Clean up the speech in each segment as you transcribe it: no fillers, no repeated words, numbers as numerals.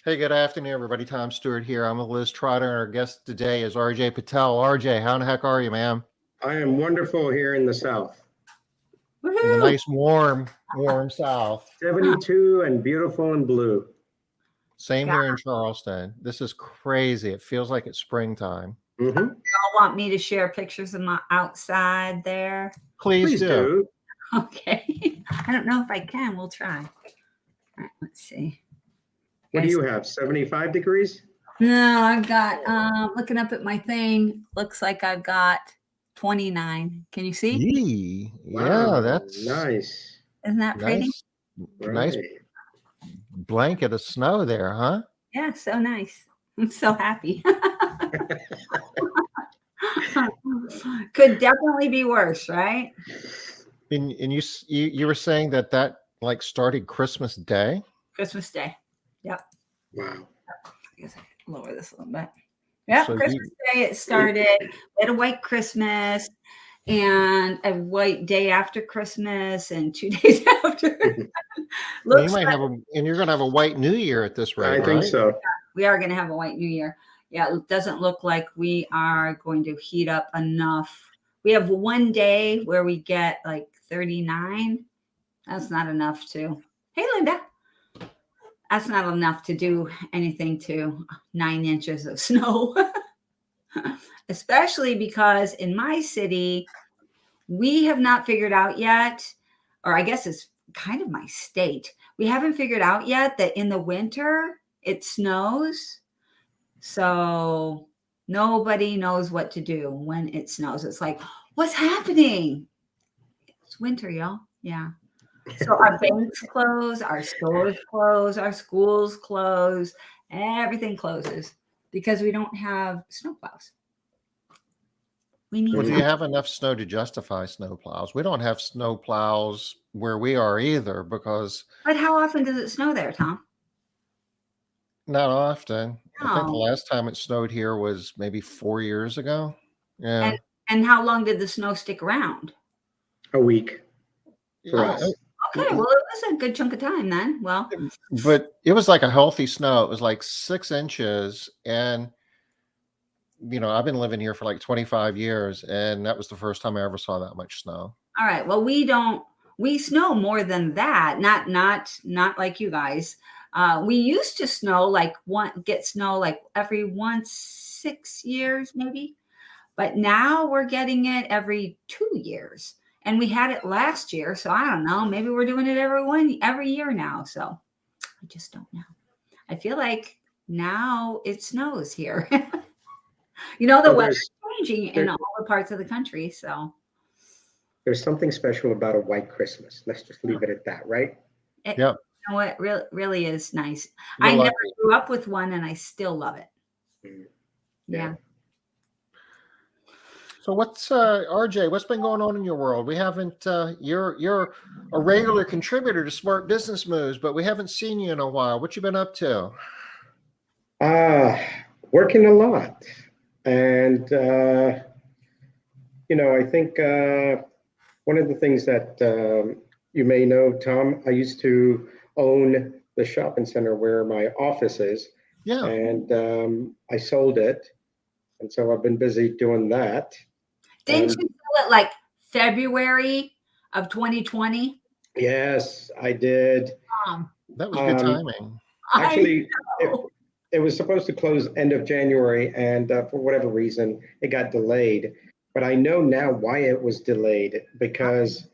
Hey, good afternoon, everybody. Tom Stewart here. I'm with Liz Trotter, and our guest today is RJ Patel. RJ, how in the heck are you, man? I am wonderful here in the South. In the Woohoo! nice, warm South. 72 and beautiful and blue. Same God, here in Charleston. This is crazy. It feels like it's springtime. hmm y'all want me to share pictures of my outside there? Please Please do. do. Okay. I don't know if I can. We'll try. All right, let's see. What do Guys, you have? 75 degrees? no, I've got looking up at my thing. Looks like I've got 29. Can you see? Yee. Yeah, Wow, that's nice. Isn't that pretty? nice. Nice Right. blanket of snow there, huh? Yeah, so nice. I'm so happy. Could definitely be worse, right? And you were saying that like started Christmas Day? Christmas Day. Yep. Wow. I guess I can lower this a little bit. Yep, So Christmas Day it started. We had a white Christmas and a white day after Christmas and 2 days after. you Looks might like have and you're gonna have a white New Year at this rate, I think right? so. we are going to have a white New Year. Yeah, it doesn't look like we are going to heat up enough. We have one day where we get like 39. That's not enough to. Hey, Linda. That's not enough to do anything to 9 inches of snow. Especially because in my city, we have not figured out yet, or I guess it's kind of my state. We haven't figured out yet that in the winter it snows. So nobody knows what to do when it snows. It's like, what's happening? It's winter, y'all. Yeah. So our banks close, our stores close, our schools close, everything closes because we don't have snowplows. We need Well, do Mhm. you some. have enough snow to justify snow plows? We don't have snow plows where we are either because But how often does it snow there, Tom? not often. I think the No. last time it snowed here was maybe 4 years ago. And Yeah. and how long did the snow stick around? A week for Yeah. us. Okay, well, it was a good chunk of time then. Well, But it was like a healthy snow. It was like 6 inches. And, I've been living here for like 25 years. And that was the first time I ever saw that much snow. all right. Well, we snow more than that. Not like you guys. We used to get snow like every 6 years, maybe. But now we're getting it every 2 years. And we had it last year. So I don't know. Maybe we're doing it every year now. So I just don't know. I feel like now it snows here. The Well, weather's changing in there, all the parts of the country. So there's something special about a white Christmas. Let's just leave it at that, right? it, Yep. it really is nice. You're I never lucky. grew up with one and I still love it. Mm. Yeah. So what's RJ? What's been going on in your world? We haven't. You're a regular contributor to Smart Business Moves, but we haven't seen you in a while. What you been up to? Uh, Working a lot. And, I think one of the things that you may know, Tom, I used to own the shopping center where my office is, Yeah. and I sold it. And so I've been busy doing that. Didn't And you sell it like February of 2020? yes, I did. That was good Um, timing. I Actually, it, know. it was supposed to close end of January, and for whatever reason, it got delayed. But I know now why it was delayed because,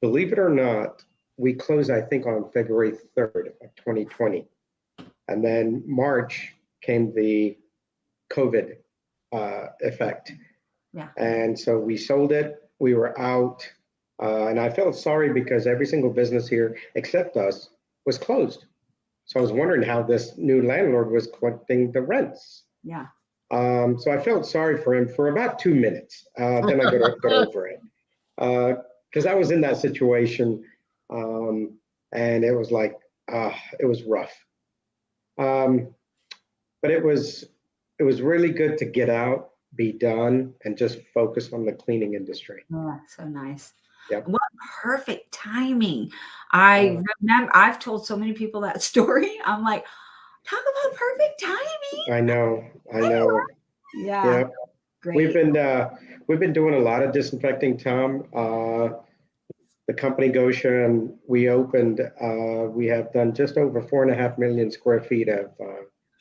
believe it or not, we closed, I think, on February 3rd of 2020. And then March came the COVID effect. Yeah. And so we sold it. We were out. And I felt sorry because every single business here, except us, was closed. So I was wondering how this new landlord was collecting the rents. Yeah. So I felt sorry for him for about 2 minutes. Then I got over it because I was in that situation, and it was like it was rough. But it was really good to get out, be done, and just focus on the cleaning industry. Yeah, so nice. Yep. What perfect timing. I remember I've told so many people that story. I'm like, Talk about perfect timing. I know. I know. Yeah, Yeah. We've great. been doing a lot of disinfecting, Tom. The company Gosha, and we opened. We have done just over 4.5 million square feet of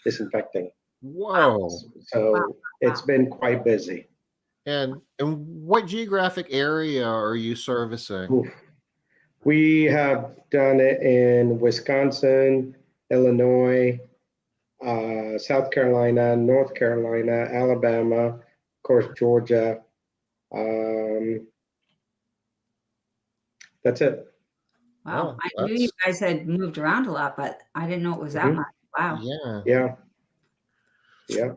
disinfecting. Wow. Whoa. Wow. So it's been quite busy. And what geographic area are you servicing? Oof. We have done it in Wisconsin, Illinois, South Carolina, North Carolina, Alabama, of course, Georgia. Um, that's it. Wow. Oh, I knew you that's guys had moved around a lot, but I didn't know it was that Mhm. much. Wow. yeah. Yeah, yeah.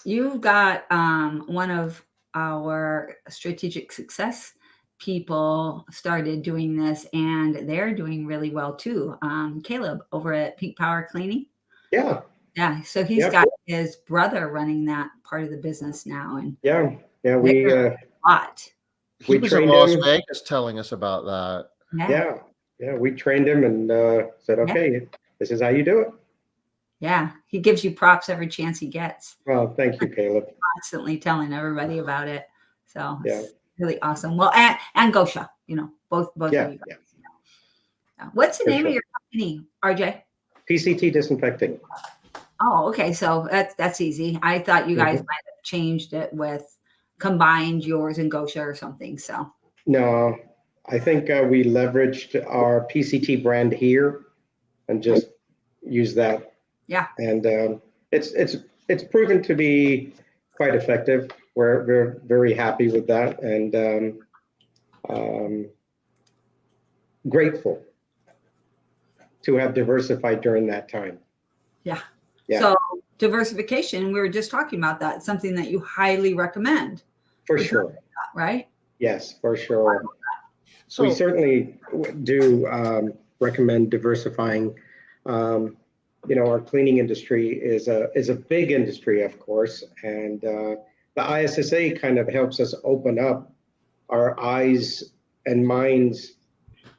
You got one of our strategic success people started doing this, and they're doing really well too. Caleb over at Peak Power Cleaning. Yeah, Yeah, so he's yeah, got his brother running that part of the business now, and yeah, yeah. they're a lot. He We was in trained Las him. Vegas telling us about that. Yeah, Yeah, yeah. We trained him and said, yeah, okay, this is how you do it. yeah. He gives you props every chance he gets. Well, thank you, Caleb. Constantly telling everybody about it. So Yeah, it's really awesome. Well, and Gosha, both of yeah, you guys. yeah, What's the for name of sure. your company, RJ? PCT disinfecting. Oh, okay. So that's easy. I thought you guys Mhm. might have changed it with combined yours and Gosha or something. So No, I think we leveraged our PCT brand here and just used that, yeah, and it's proven to be quite effective. We're very happy with that, and grateful to have diversified during that time. yeah. Yeah, So diversification, we were just talking about that. It's something that you highly recommend. for We talked sure. about that, right? Yes, for sure. We So certainly do recommend diversifying. Um, our cleaning industry is a big industry, of course, and the ISSA kind of helps us open up our eyes and minds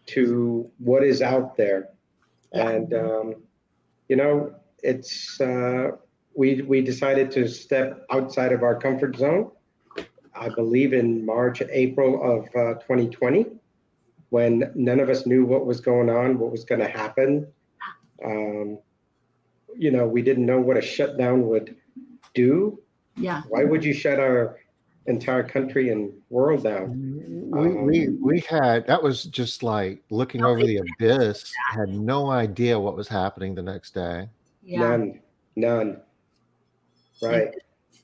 to what is out there. Yeah. And it's we decided to step outside of our comfort zone. I believe in March, April of 2020, when none of us knew what was going on, what was going to happen. Um, we didn't know what a shutdown would do. Yeah. Why would you shut our entire country and world down? we had that was just like looking over Nobody, the abyss, had no idea what was happening the next day. yeah. None. Like Right.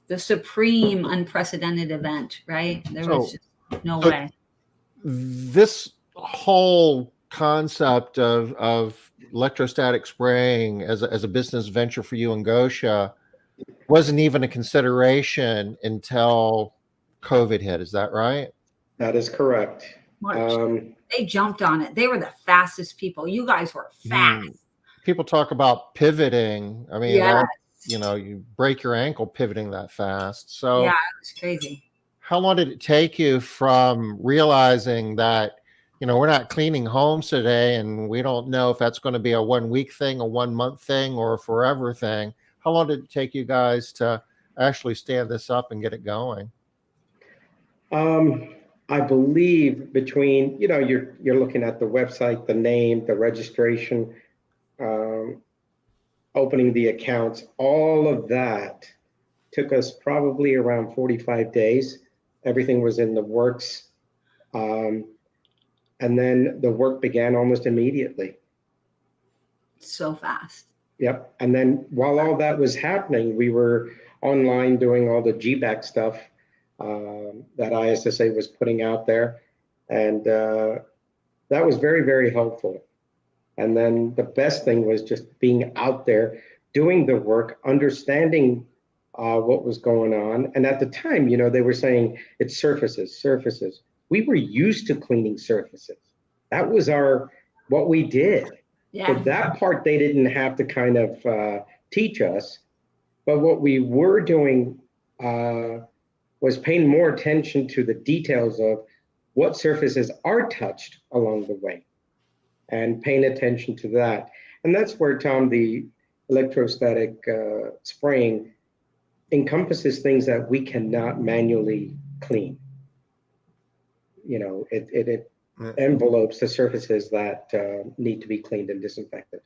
the supreme unprecedented event, right? There was So just no so way. this whole concept of electrostatic spraying as a business venture for you and Gosha wasn't even a consideration until COVID hit. Is that right? That is correct. March. Um, They jumped on it. They were the fastest people. You guys were fast. People talk about pivoting. I mean, Yeah. that you break your ankle pivoting that fast. Yeah, So it was crazy. how long did it take you from realizing that, we're not cleaning homes today and we don't know if that's going to be a 1 week thing, a 1 month thing, or a forever thing? How long did it take you guys to actually stand this up and get it going? I believe between, you're looking at the website, the name, the registration, um, opening the accounts, all of that took us probably around 45 days. Everything was in the works. Um, and then the work began almost immediately. So fast. Yep. And then while all that was happening, we were online doing all the GBAC stuff that ISSA was putting out there. And that was very, very helpful. And then the best thing was just being out there, doing the work, understanding what was going on. And at the time, they were saying it's surfaces, surfaces. We were used to cleaning surfaces. That was what we did. So Yeah. that part they didn't have to kind of teach us. But what we were doing was paying more attention to the details of what surfaces are touched along the way and paying attention to that. And that's where, Tom, the electrostatic spraying encompasses things that we cannot manually clean. You know, it envelopes the surfaces that need to be cleaned and disinfected.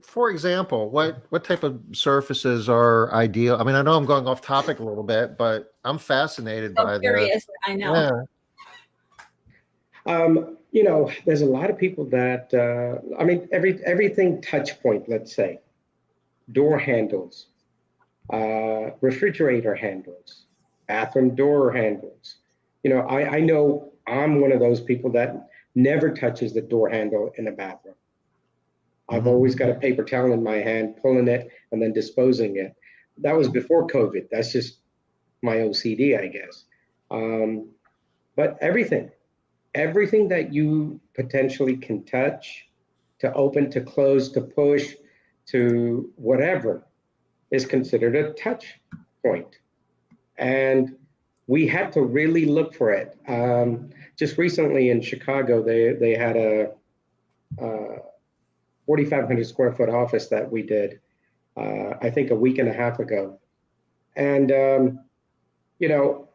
For example, what type of surfaces are ideal? I mean, I know I'm going off topic a little bit, but I'm fascinated So by this. curious. I know. Yeah. You know, there's a lot of people that I mean, everything touch point, let's say, door handles, refrigerator handles, bathroom door handles. You know, I know I'm one of those people that never touches the door handle in a bathroom. I've always got a paper towel in my hand, pulling it and then disposing it. That was before COVID. That's just my OCD, I guess. But everything that you potentially can touch, to open, to close, to push, to whatever, is considered a touch point. And we had to really look for it. Just recently in Chicago, they had a 4,500 square foot office that we did, I think a week and a half ago. And, you know,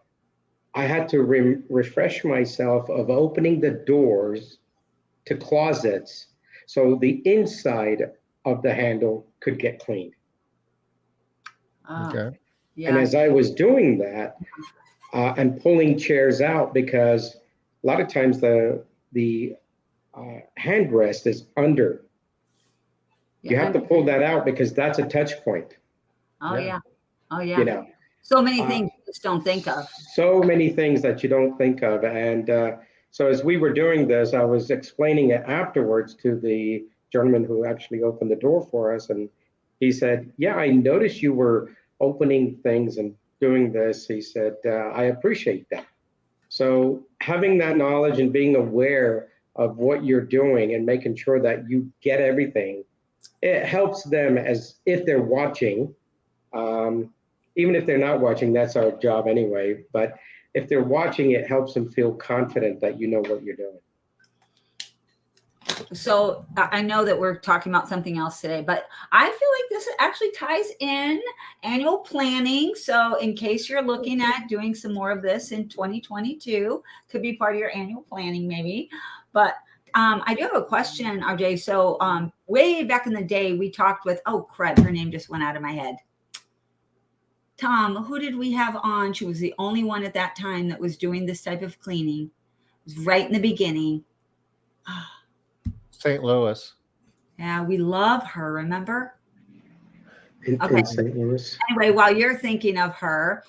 I had to refresh myself of opening the doors to closets so the inside of the handle could get cleaned. Okay. Yeah. And as I was doing that and pulling chairs out, because a lot of times the handrest is under. You have to pull that out because that's a touch point. Oh Yeah. yeah. Oh yeah. You know, So many things you just don't think of. so many things that you don't think of. And so as we were doing this, I was explaining it afterwards to the gentleman who actually opened the door for us. And he said, yeah, I noticed you were opening things and doing this. He said, I appreciate that. So having that knowledge and being aware of what you're doing and making sure that you get everything, it helps them as if they're watching. Even if they're not watching, that's our job anyway. But if they're watching, it helps them feel confident that you know what you're doing. So I know that we're talking about something else today, but I feel like this actually ties in annual planning. So in case you're looking at doing some more of this in 2022, could be part of your annual planning maybe. But I do have a question, RJ. So way back in the day, we talked with, oh crud, her name just went out of my head. Tom, who did we have on? She was the only one at that time that was doing this type of cleaning. It was right in the beginning. St. Louis. Yeah, we love her, remember? In St. Louis. Anyway, while you're thinking of her,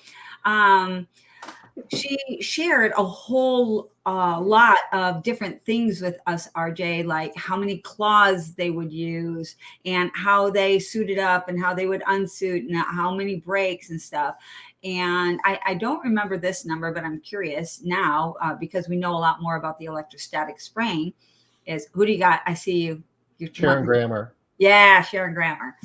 she shared a whole lot of different things with us, RJ, like how many claws they would use and how they suited up and how they would unsuit and how many breaks and stuff. And I don't remember this number, but I'm curious now because we know a lot more about the electrostatic spraying. Is who do you got? I see you. You're Sharon Grammer. Yeah, Sharon Grammer.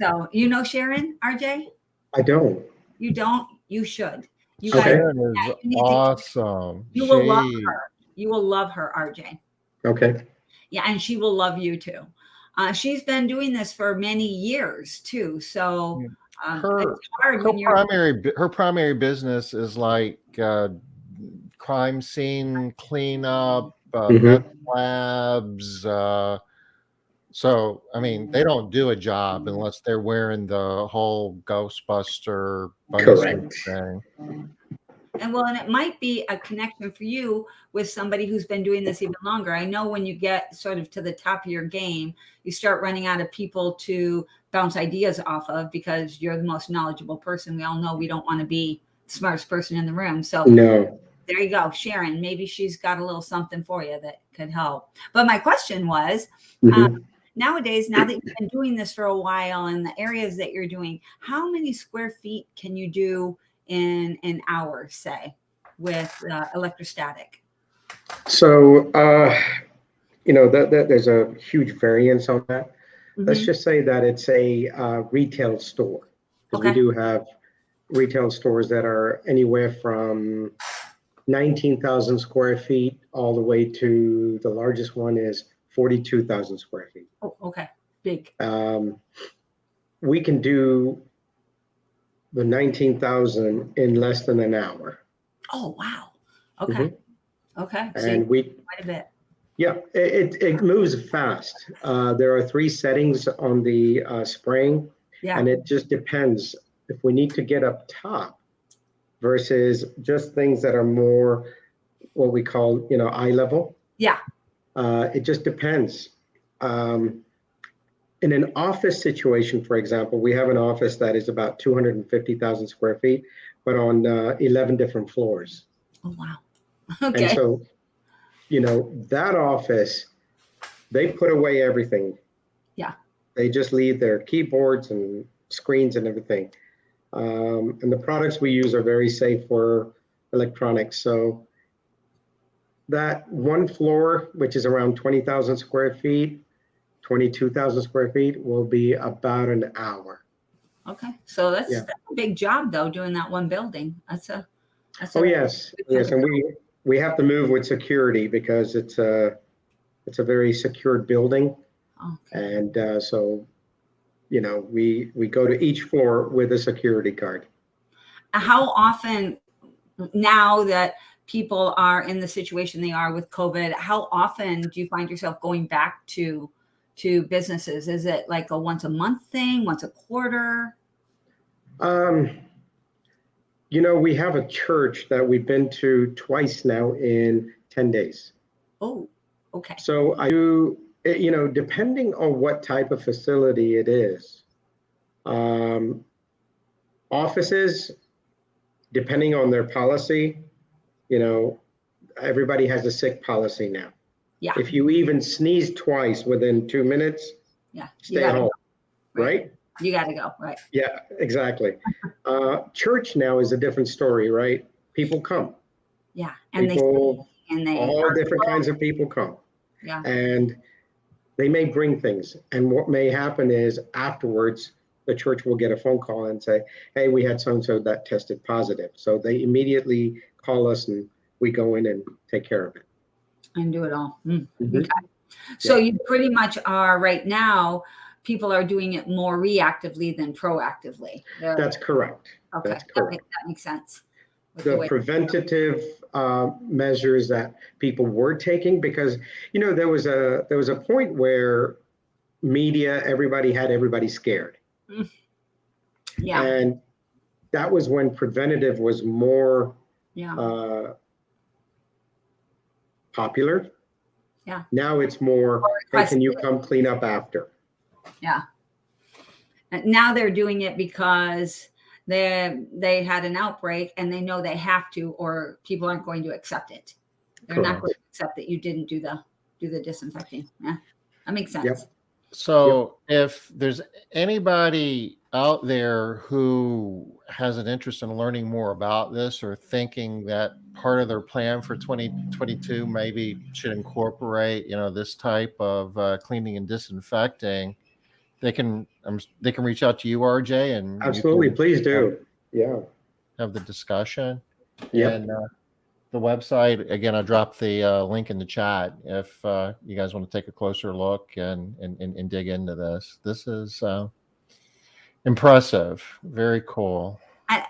So you know Sharon, RJ? I don't. You don't? You should. You Sharon guys, is you awesome. You will love her. You will love her, RJ. Okay. Yeah, and she will love you too. She's been doing this for many years too. So her it's hard when you're her primary business is like crime scene cleanup, meth labs. So I mean, they don't do a job unless they're wearing the whole Ghostbuster bunny suit thing. And well, and it might be a connection for you with somebody who's been doing this even longer. I know when you get sort of to the top of your game, you start running out of people to bounce ideas off of because you're the most knowledgeable person. We all know we don't want to be the smartest person in the room. So no. There you go, Sharon. Maybe she's got a little something for you that could help. But my question was, nowadays, now that you've been doing this for a while and the areas that you're doing, how many square feet can you do in an hour, say, with electrostatic? So, you know, there's a huge variance on that. Let's just say that it's a retail store. Because we do have retail stores that are anywhere from 19,000 square feet all the way to the largest one is 42,000 square feet. Oh, okay. Big. We can do the 19,000 in less than an hour. Oh, wow. Okay. Okay. So And we, quite a bit. yeah, it moves fast. There are 3 settings on the spraying, Yeah. and it just depends if we need to get up top versus just things that are more what we call, eye level. Yeah. It just depends. In an office situation, for example, we have an office that is about 250,000 square feet, but on 11 different floors. Oh, wow. And Okay. so, that office, they put away everything. Yeah. They just leave their keyboards and screens and everything. And the products we use are very safe for electronics. So that one floor, which is around 20,000 square feet, 22,000 square feet, will be about an hour. Okay. So that's Yeah. a big job though, doing that one building. Oh, yes. Yes. And we have to move with security because it's a very secured building. Okay. And so, we go to each floor with a security guard. How often, now that people are in the situation they are with COVID, how often do you find yourself going back to businesses? Is it like a once a month thing, once a quarter? We have a church that we've been to twice now in 10 days. Oh, okay. So I do, depending on what type of facility it is. Offices, depending on their policy, everybody has a sick policy now. Yeah. If you even sneeze twice within 2 minutes, Yeah. stay home, go. right? You got to go, right? Yeah, exactly. Church now is a different story, right? People come. Yeah, and people, they all different kinds of people come. Yeah. And they may bring things. And what may happen is afterwards, the church will get a phone call and say, hey, we had so-and-so that tested positive. So they immediately call us and we go in and take care of it. And do it all. Mm-hmm. Okay. So you pretty much are right now, people are doing it more reactively than proactively. That's correct. Okay. That's correct. That makes sense. The preventative measures that people were taking, because there was a point where media, everybody had everybody scared. Yeah. And that was when preventative was more popular. Yeah. Now it's more, hey, can you come clean up after? Yeah. And now they're doing it because they had an outbreak and they know they have to, or people aren't going to accept it. They're not going to accept that you didn't do the disinfecting. Yeah. That makes sense. Yep. So if there's anybody out there who has an interest in learning more about this, or thinking that part of their plan for 2022 maybe should incorporate, this type of cleaning and disinfecting, they can reach out to you, RJ, and absolutely, please do. Have the discussion. Yep. And the website, again, I'll drop the link in the chat if you guys want to take a closer look and dig into this. This is impressive. Very cool.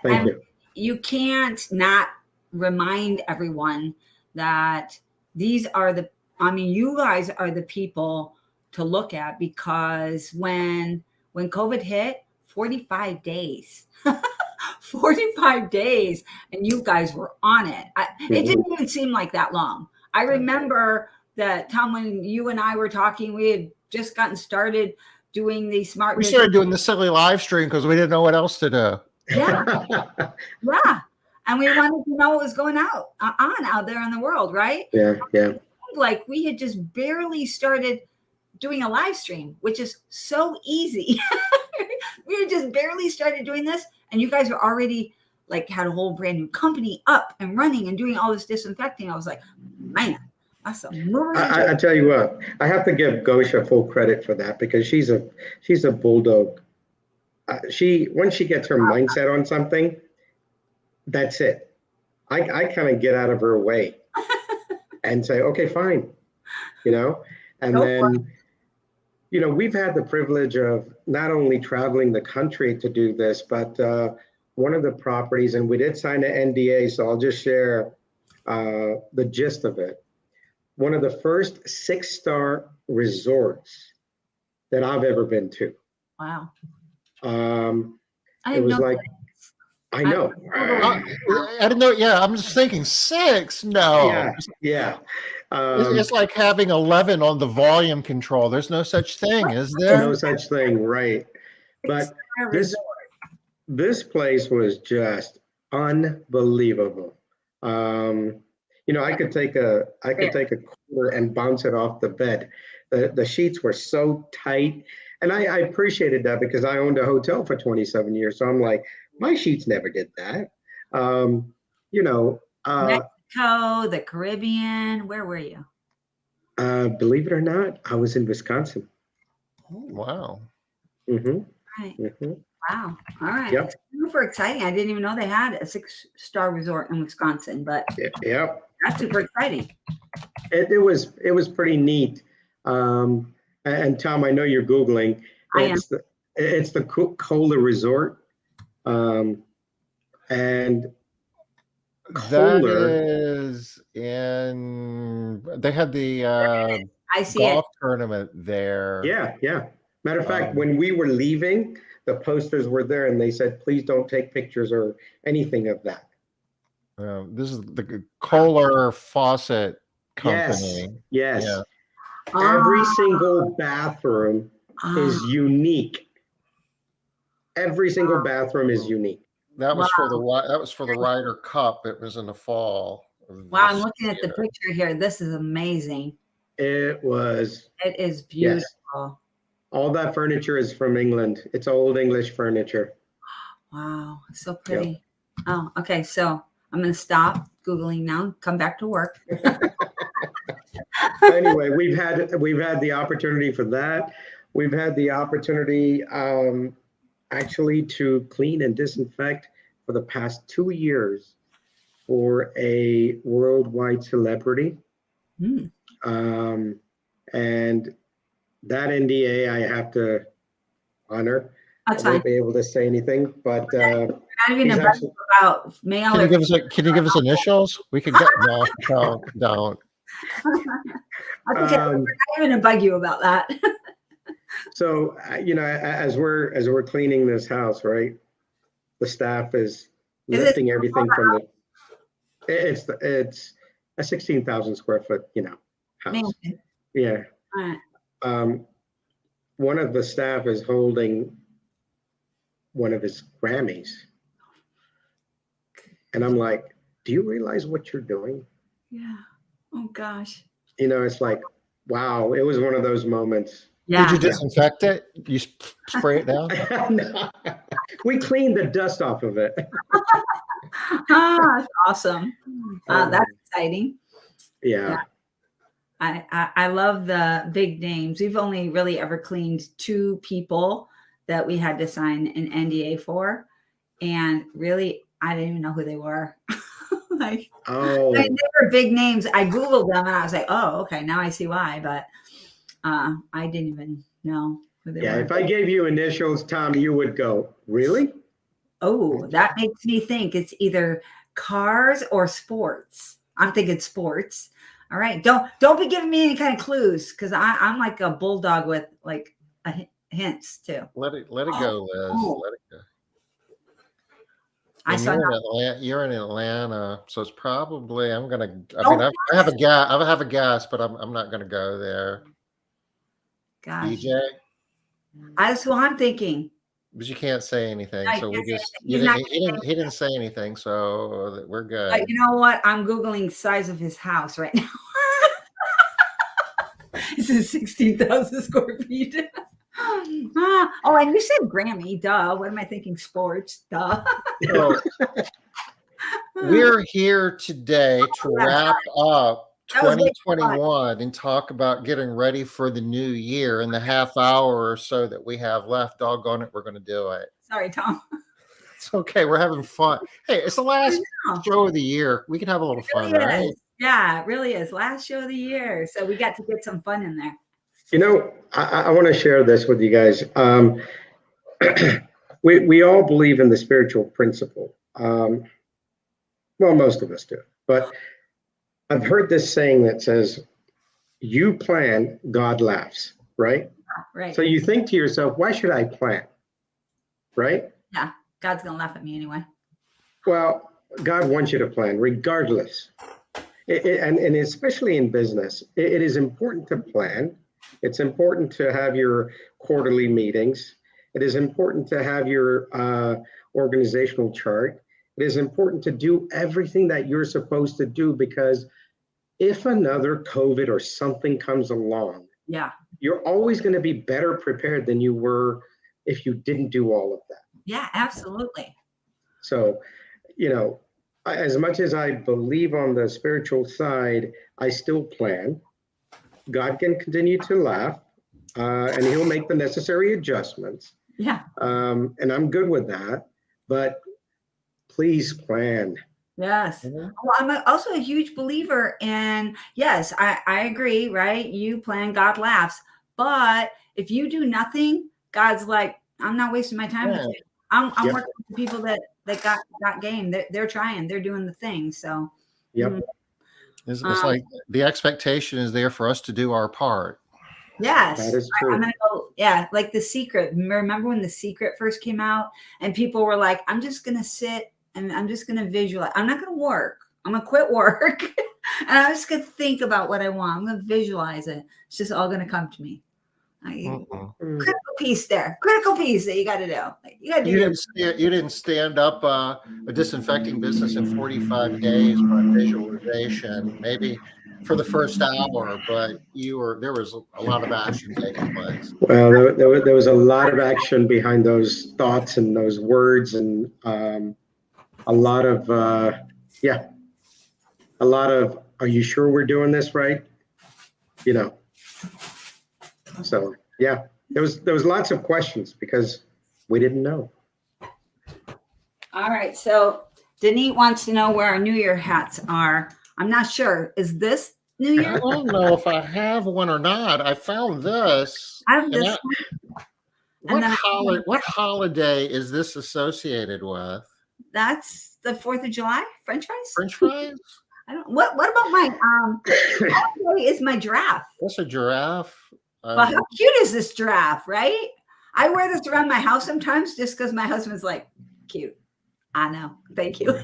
Thank you. You can't not remind everyone that these are you guys are the people to look at, because when COVID hit, 45 days. 45 days, and you guys were on it. It didn't even seem like that long. I remember that, Tom, when you and I were talking, we had just gotten started doing the smart. We started doing the silly live stream because we didn't know what else to do. Yeah. Yeah. And we wanted to know what was going on out there in the world, right? Yeah. Like we had just barely started doing a live stream, which is so easy. We had just barely started doing this, and you guys were already had a whole brand new company up and running and doing all this disinfecting. I was like, man, that's amazing. I tell you what, I have to give Gosha full credit for that, because she's a bulldog. Once she gets her mindset on something, that's it. I kind of get out of her way and say, okay, fine, and then we've had the privilege of not only traveling the country to do this, but one of the properties, and we did sign an NDA, so I'll just share the gist of it. One of the first 6-star resorts that I've ever been to. Wow. It didn't was know like, I know. I didn't know. Yeah, I'm just thinking 6. No, Yeah. it's like having 11 on the volume control. There's no such thing, is there? No such thing, right? But this place was just unbelievable. I could take a quarter and bounce it off the bed. The sheets were so tight, and I appreciated that because I owned a hotel for 27 years. So I'm like, my sheets never did that. Um, you know, uh, Mexico, the Caribbean. Where were you? Believe it or not, I was in Wisconsin. Wow. Mm-hmm. Right. Mm-hmm. Wow. All right. Yep. Super exciting. I didn't even know they had a 6-star resort in Wisconsin, but Yep. that's super exciting. It was pretty neat. And Tom, I know you're Googling. It's the Coca-Cola Resort. And That Kohler, is in. They had the I see golf tournament there. yeah. Matter of fact, when we were leaving, the posters were there and they said, please don't take pictures or anything of that. This is the Kohler Faucet Company. Yes. Yeah. Every single bathroom is unique. Every single bathroom is unique. That was for the Ryder Cup. It was in the fall. Wow, I'm looking at the picture here. This is amazing. It was. It is beautiful. Yes. All that furniture is from England. It's old English furniture. Wow, so pretty. Yep. Oh, okay. So I'm going to stop Googling now. Come back to work. Anyway, we've had the opportunity for that. We've had the opportunity actually to clean and disinfect for the past 2 years for a worldwide celebrity. And that NDA I have to honor. That's I won't be able to say anything, but not even about mail. Can you give us initials? We could get no, don't. Okay, we're not even gonna bug you about that. So as we're cleaning this house, right? The staff is lifting everything from the. It's a 16,000 square foot, house. Man. Yeah. Right. One of the staff is holding one of his Grammys, and I'm like, "Do you realize what you're doing?" Yeah. Oh gosh. It's like, wow. It was one of those moments. Yeah. Did you disinfect it? You spray it down? No. We cleaned the dust off of it. That's awesome. That's exciting. Yeah. I love the big names. We've only really ever cleaned 2 people that we had to sign an NDA for. And really, I didn't even know who they were. They were big names. I Googled them and I was like, oh, okay, now I see why. But I didn't even know who they were. Yeah, if I gave you initials, Tom, you would go, really? Oh, that makes me think it's either cars or sports. I'm thinking sports. All right. Don't be giving me any kind of clues because I'm like a bulldog with like hints too. Let it go, Liz. Oh. Let it go. You're in Atlanta, so it's probably I have a guess, but I'm not gonna go there. Gosh. DJ? That's who I'm thinking. But you can't say anything, so we just he didn't say anything, so we're good. But you know what? I'm Googling size of his house right now. This is 16,000 square feet. Oh, and you said Grammy, duh. What am I thinking? Sports, duh. So, we're here today to wrap up 2021 and talk about getting ready for the new year. In the half hour or so that we have left, doggone it, we're going to do it. Sorry, Tom. It's okay. We're having fun. Hey, it's the last show of the year. We can have a little fun, right? Yeah, it really is. Last show of the year. So we got to get some fun in there. I want to share this with you guys. We all believe in the spiritual principle. Well, most of us do. But I've heard this saying that says, you plan, God laughs, right? Right. So you think to yourself, why should I plan? Right? Yeah. God's going to laugh at me anyway. Well, God wants you to plan regardless. And especially in business, it is important to plan. It's important to have your quarterly meetings. It is important to have your organizational chart. It is important to do everything that you're supposed to do, because if another COVID or something comes along, Yeah. you're always going to be better prepared than you were if you didn't do all of that. Yeah, absolutely. So, as much as I believe on the spiritual side, I still plan. God can continue to laugh, and he'll make the necessary adjustments. Yeah. And I'm good with that. But please plan. Yes. Well, I'm also a huge believer in, yes, I agree, right? You plan, God laughs. But if you do nothing, God's like, I'm not wasting my time with you. I'm working with the people that got game. They're trying. They're doing the thing. So, It's like the expectation is there for us to do our part. Yes. That is true. I'm going to go, like The Secret. Remember when The Secret first came out and people were like, I'm just going to sit and I'm just going to visualize. I'm not going to work. I'm going to quit work. And I'm just going to think about what I want. I'm going to visualize it. It's just all going to come to me. Critical piece there. Critical piece that you got to do. You got to do. You didn't stand up a disinfecting business in 45 days by visualization, maybe for the first hour, but there was a lot of action taking place. Well, there was a lot of action behind those thoughts and those words, and a lot of are you sure we're doing this right? So yeah, there was lots of questions because we didn't know. All right, so Denise wants to know where our New Year hats are. I'm not sure. Is this New Year? I don't know if I have one or not. I found this. I have this one. What holiday is this associated with? That's the 4th of July. French fries. French fries. I don't. What about my holiday is my giraffe. That's a giraffe. Well, how cute is this giraffe, right? I wear this around my house sometimes just because my husband's like, cute. I know. Thank you.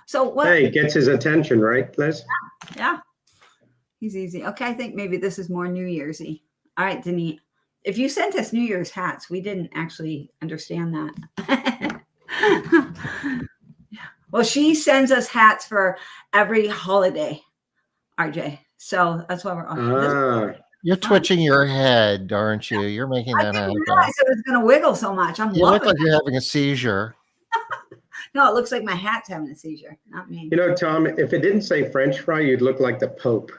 So what? Hey, gets his attention, right, Liz? Yeah. He's easy. Okay, I think maybe this is more New Year's-y. All right, Denise. If you sent us New Year's hats, we didn't actually understand that. Well, she sends us hats for every holiday, RJ. So that's why we're on. You're twitching your head, aren't you? You're making that happen. I didn't realize it was going to wiggle so much. You look like you're having a seizure. No, it looks like my hat's having a seizure, not me. Tom, if it didn't say French fry, you'd look like the Pope.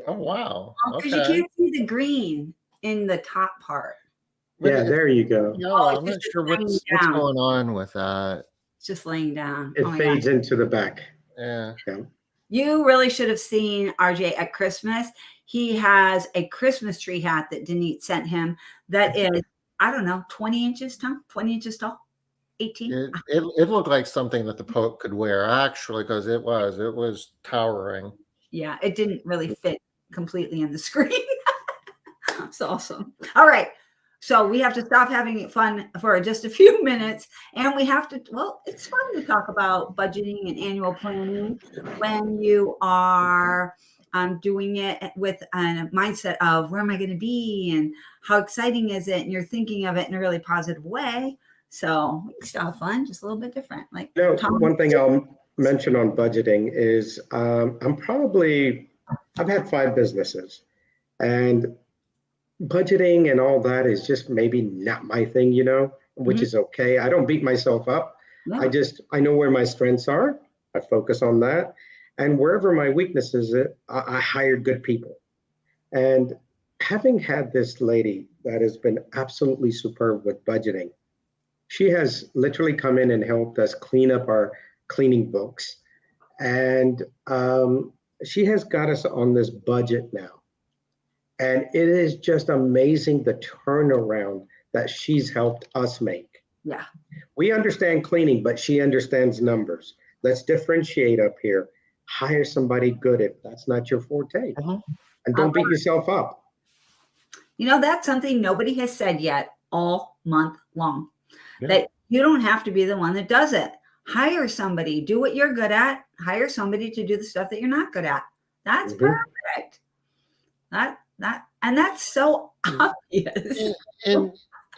Oh, wow. Because you can't see the green in the top part. Yeah, there you go. No, I'm not sure what's going on with that. It's just laying down. It fades into the back. Yeah. You really should have seen RJ at Christmas. He has a Christmas tree hat that Denise sent him that is, I don't know, 20 inches tall, 18. It looked like something that the Pope could wear, actually, because it was towering. Yeah, it didn't really fit completely in the screen. It's awesome. All right. So we have to stop having fun for just a few minutes, and we have to, it's fun to talk about budgeting and annual planning when you are doing it with a mindset of where am I going to be and how exciting is it? And you're thinking of it in a really positive way. So we can still have fun, just a little bit different. One thing I'll mention on budgeting is I've had 5 businesses, and budgeting and all that is just maybe not my thing, which is okay. I don't beat myself up. No. I know where my strengths are. I focus on that. And wherever my weaknesses are, I hire good people. And having had this lady that has been absolutely superb with budgeting, she has literally come in and helped us clean up our cleaning books. And she has got us on this budget now. And it is just amazing the turnaround that she's helped us make. Yeah. We understand cleaning, but she understands numbers. Let's differentiate up here. Hire somebody good if that's not your forte. Mhm. And don't beat yourself up. You know, that's something nobody has said yet all month long. Yeah. That you don't have to be the one that does it. Hire somebody, do what you're good at. Hire somebody to do the stuff that you're not good at. That's perfect. And that's so obvious. And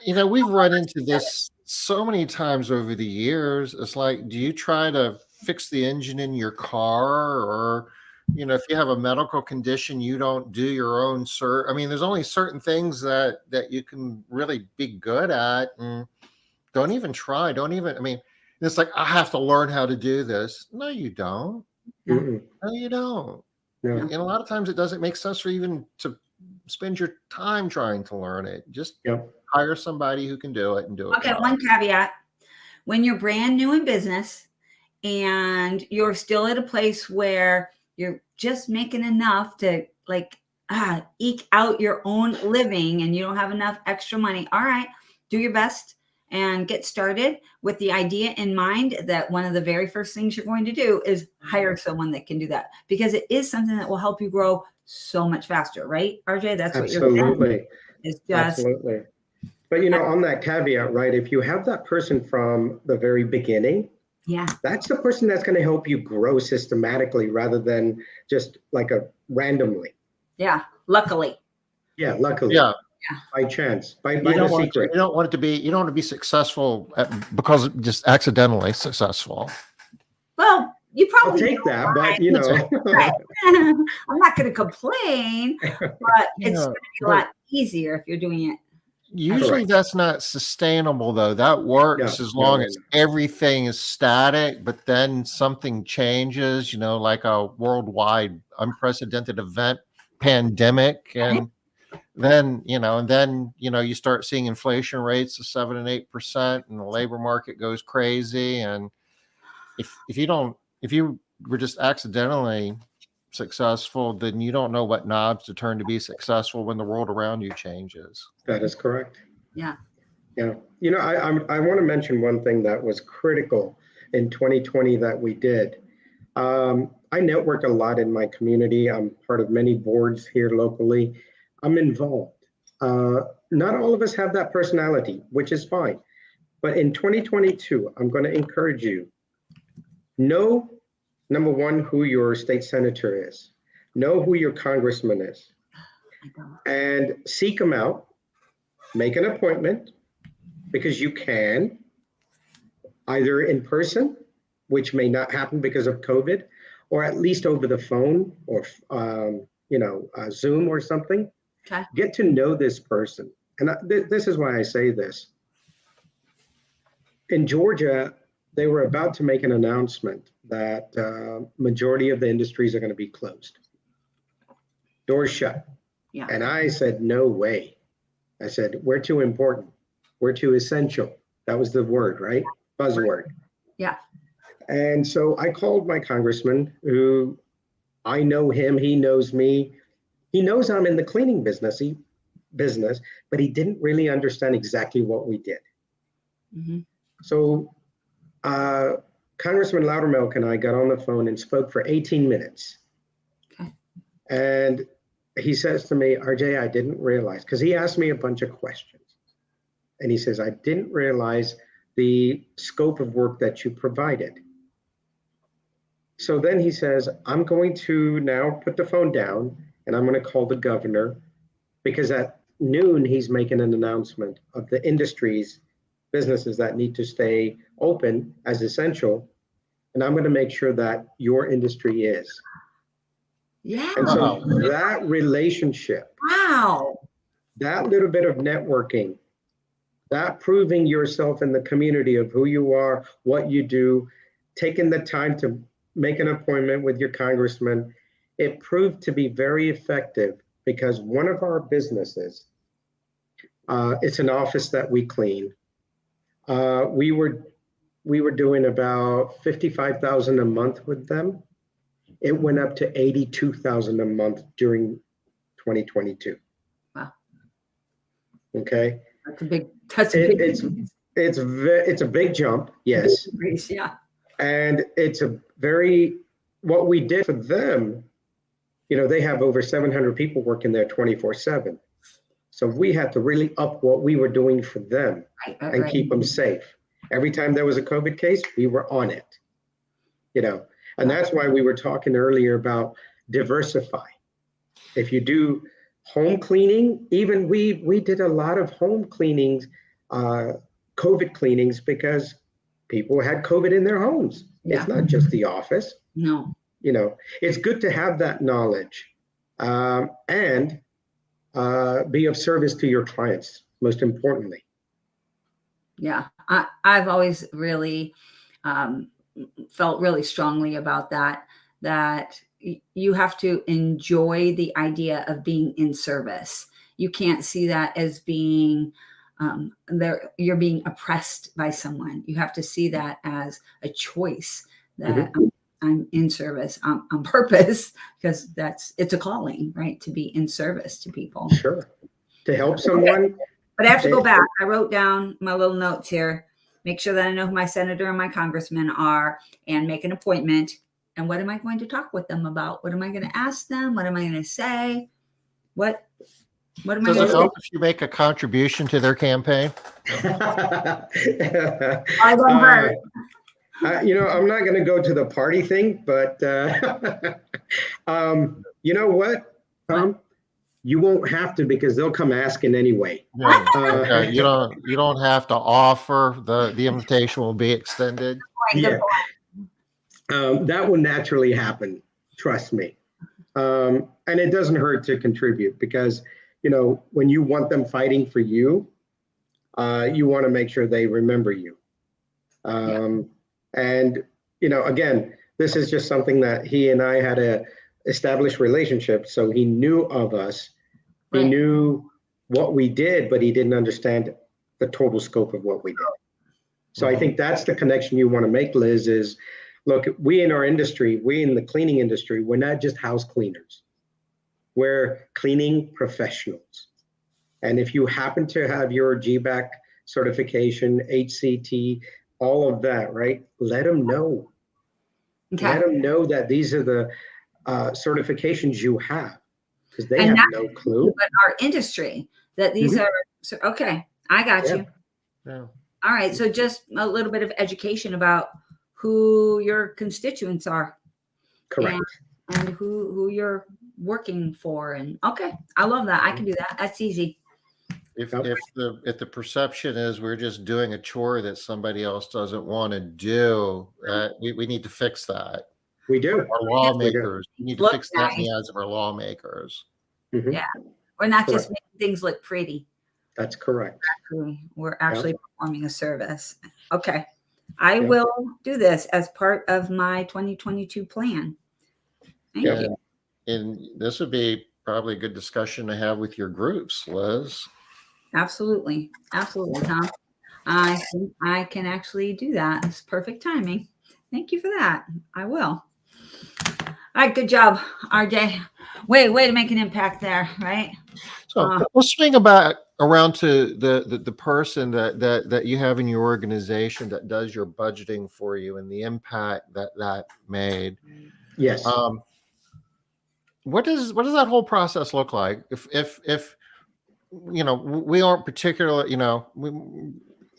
you know, we've run into this so many times over the years. It's like, do you try to fix the engine in your car, or you know, if you have a medical condition, you don't do your own I mean, there's only certain things that you can really be good at, and don't even try. Don't even. I mean, it's like, I have to learn how to do this. No, you don't. Mm-mm. No, you don't. No. And a lot of times it doesn't make sense for even to spend your time trying to learn it. Just Yep. hire somebody who can do it and do it. Okay, well. one caveat. When you're brand new in business and you're still at a place where you're just making enough to like eke out your own living and you don't have enough extra money, all right, do your best and get started with the idea in mind that one of the very first things you're going to do is hire someone that can do that, because it is something that will help you grow so much faster, right, RJ? That's what you're saying. Absolutely. It's just Absolutely. But you know, on that caveat, right? If you have that person from the very beginning, yeah. that's the person that's going to help you grow systematically rather than just like a randomly. Yeah. Luckily. Yeah, luckily. Yeah. By chance. By You the don't want secret. you don't want it to be. You don't want to be successful because just accidentally successful. Well, you I'll probably take that, but you know. right. I'm not going to complain, but it's going to be a lot easier if you're doing it. Usually that's not sustainable, though. That works as long as everything is static, but then something changes, you know, like a worldwide unprecedented event, pandemic, and then you start seeing inflation rates of 7 and 8%, and the labor market goes crazy. And if you were just accidentally successful, then you don't know what knobs to turn to be successful when the world around you changes. That is correct. Yeah. Yeah. You know, I want to mention one thing that was critical in 2020 that we did. I network a lot in my community. I'm part of many boards here locally. I'm involved. Not all of us have that personality, which is fine. But in 2022, I'm going to encourage you. Know, number one, who your state senator is. Know who your congressman is. And seek them out. Make an appointment, because you can, either in person, which may not happen because of COVID, or at least over the phone or Zoom or something. Okay. Get to know this person. And this is why I say this. In Georgia, they were about to make an announcement that majority of the industries are going to be closed. Doors shut. Yeah. And I said, no way. I said, we're too important. We're too essential. That was the word, right? Buzzword. Yeah. And so I called my congressman, who I know him, he knows me. He knows I'm in the cleaning business, but he didn't really understand exactly what we did. Mm-hmm. So Congressman Loudermilk and I got on the phone and spoke for 18 minutes. Okay. And he says to me, RJ, I didn't realize, because he asked me a bunch of questions. And he says, I didn't realize the scope of work that you provided. So then he says, I'm going to now put the phone down and I'm going to call the governor, because at noon, he's making an announcement of the industries, businesses that need to stay open as essential. And I'm going to make sure that your industry is. Yeah. And so that relationship, that little bit of networking, that proving yourself in the community of who you are, what you do, taking the time to make an appointment with your congressman, it proved to be very effective, because one of our businesses, it's an office that we clean. We were doing about 55,000 a month with them. It went up to 82,000 a month during 2022. Okay. That's a big It's a big jump. Yes. increase, yeah. And it's what we did for them, they have over 700 people working there 24/7. So we had to really up what we were doing for them and Right. keep them safe. Every time there was a COVID case, we were on it, and that's why we were talking earlier about diversify. If you do home cleaning, even we did a lot of home cleanings, COVID cleanings, because people had COVID in their homes. Yeah. It's not just the office. No. It's good to have that knowledge, and be of service to your clients, most importantly. Yeah, I've always really felt really strongly about that you have to enjoy the idea of being in service. You can't see that as being you're being oppressed by someone. You have to see that as a choice that I'm in service on purpose, because it's a calling, right? To be in service to people. Sure. To help someone. Okay. But I have to go back. I wrote down my little notes here. Make sure that I know who my senator and my congressman are, and make an appointment. And what am I going to talk with them about? What am I going to ask them? What am I going to say? What am I going to say? Does it help if you make a contribution to their campaign? I don't hurt. I'm not going to go to the party thing, but you know what, Tom? You won't have to, because they'll come asking anyway. Yeah. Okay. You don't have to offer. The invitation will be extended. Yeah. That will naturally happen. Trust me. And it doesn't hurt to contribute, because when you want them fighting for you, you want to make sure they remember you. And again, this is just something that he and I had a established relationship. So he knew of us. He knew what we did, but he didn't understand the total scope of what we did. So I think that's the connection you want to make, Liz, is look, we in our industry, we in the cleaning industry, we're not just house cleaners. We're cleaning professionals. And if you happen to have your GBAC certification, HCT, all of that, right? Let them know. Okay. Let them know that these are the certifications you have, because they have no clue. But our industry, that these are, so, okay, I got you. Yeah. All right, so just a little bit of education about who your constituents are. Correct. And who you're working for. And okay, I love that. I can do that. That's easy. If the perception is we're just doing a chore that somebody else doesn't want to do, we need to fix that. We do. Our lawmakers, we need to fix that in the eyes of our lawmakers. Yeah, we're not just making things look pretty. That's correct. We're actually performing a service. Okay, I will do this as part of my 2022 plan. Thank you. And this would be probably a good discussion to have with your groups, Liz. Absolutely, Tom. I think I can actually do that. It's perfect timing. Thank you for that. I will. All right, good job, RJ. Way to make an impact there, right? So we'll swing around to the person that you have in your organization that does your budgeting for you and the impact that made. Yes. What does that whole process look like? If we aren't particularly,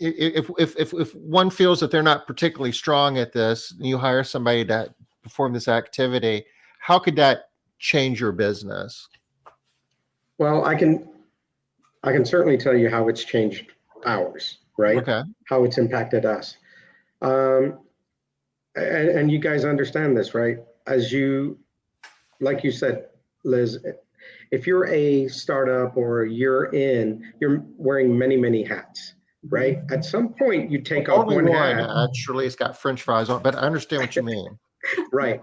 if one feels that they're not particularly strong at this, and you hire somebody to perform this activity, how could that change your business? Well, I can certainly tell you how it's changed ours, right? Okay. How it's impacted us. And you guys understand this, right? Like you said, Liz, if you're a startup or you're wearing many, many hats, right? At some point you take off one hat. Actually, it's got French fries on, but I understand what you mean. Right.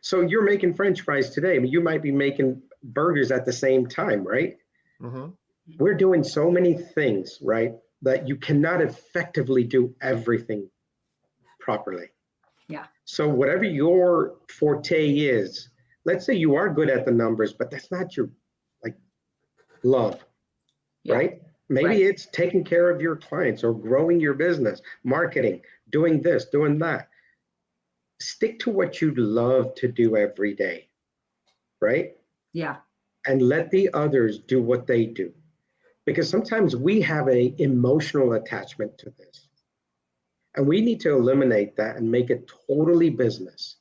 So you're making French fries today, but you might be making burgers at the same time, right? Mm-hmm. We're doing so many things, right, that you cannot effectively do everything properly. Yeah. So whatever your forte is, let's say you are good at the numbers, but that's not your love, right? Maybe Right. it's taking care of your clients or growing your business, marketing, doing this, doing that. Stick to what you love to do every day, right? Yeah. And let the others do what they do. Because sometimes we have a emotional attachment to this. And we need to eliminate that and make it totally business.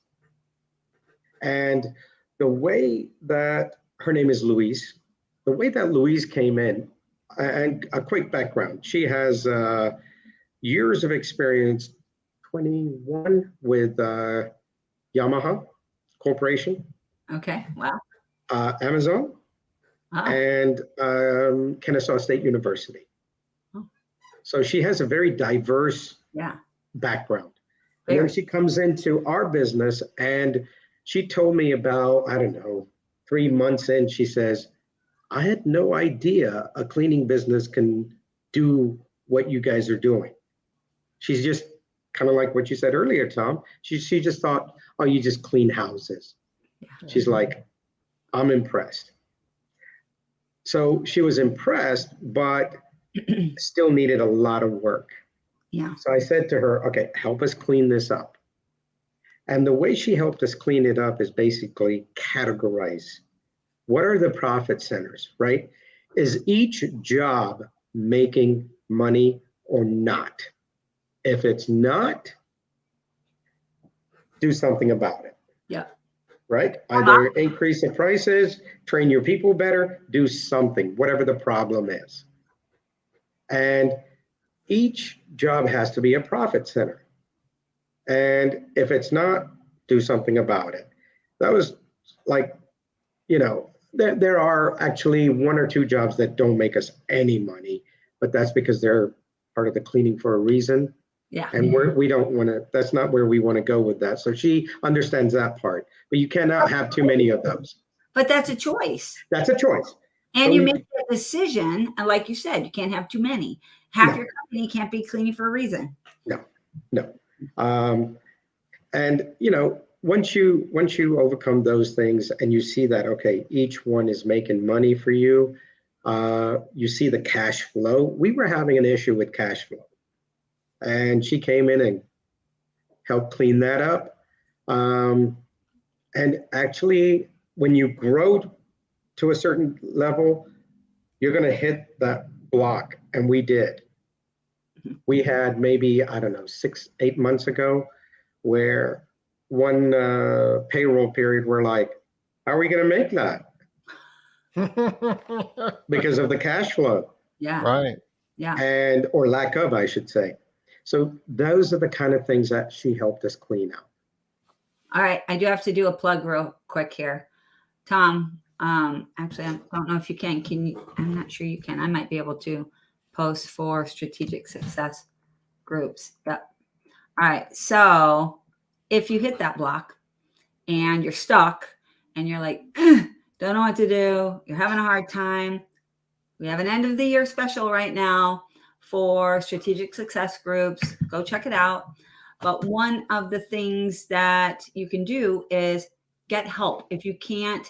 And the way that her name is Louise, the way that Louise came in, and a quick background, she has years of experience, 21 with Yamaha Corporation, Okay. Wow. Amazon, Oh. and Kennesaw State University. Oh. So she has a very diverse Yeah. background. And then Very. she comes into our business and she told me about, I don't know, 3 months in, she says, I had no idea a cleaning business can do what you guys are doing. She's just kind of like what you said earlier, Tom. She just thought, oh, you just clean houses. Yeah. She's like, I'm impressed. So she was impressed, but still needed a lot of work. Yeah. So I said to her, okay, help us clean this up. And the way she helped us clean it up is basically categorize. What are the profit centers, right? Is each job making money or not? If it's not, do something about it. Yeah. Right? Either increase the prices, train your people better, do something, whatever the problem is. And each job has to be a profit center. And if it's not, do something about it. That was like, there are actually one or two jobs that don't make us any money, but that's because they're part of the cleaning for a reason. Yeah. And we don't want to, that's not where we want to go with that. So she understands that part, but you cannot have too many of those. But that's a choice. That's a choice. And So you make that decision. And like you said, you can't have too many. Half No. your company can't be cleaning for a reason. No. And once you overcome those things and you see that, okay, each one is making money for you, you see the cash flow. We were having an issue with cash flow. And she came in and helped clean that up. And actually, when you grow to a certain level, you're going to hit that block. And we did. We had maybe, I don't know, 6-8 months ago, where one payroll period, we're like, how are we going to make that? Because of the cash flow. Yeah. Right. Yeah. Or lack of, I should say. So those are the kind of things that she helped us clean out. All right. I do have to do a plug real quick here. Tom, actually, I don't know if you can. Can you? I'm not sure you can. I might be able to post for strategic success groups. Yep. All right. So if you hit that block and you're stuck and you're like, don't know what to do, you're having a hard time, we have an end of the year special right now for strategic success groups. Go check it out. But one of the things that you can do is get help. If you can't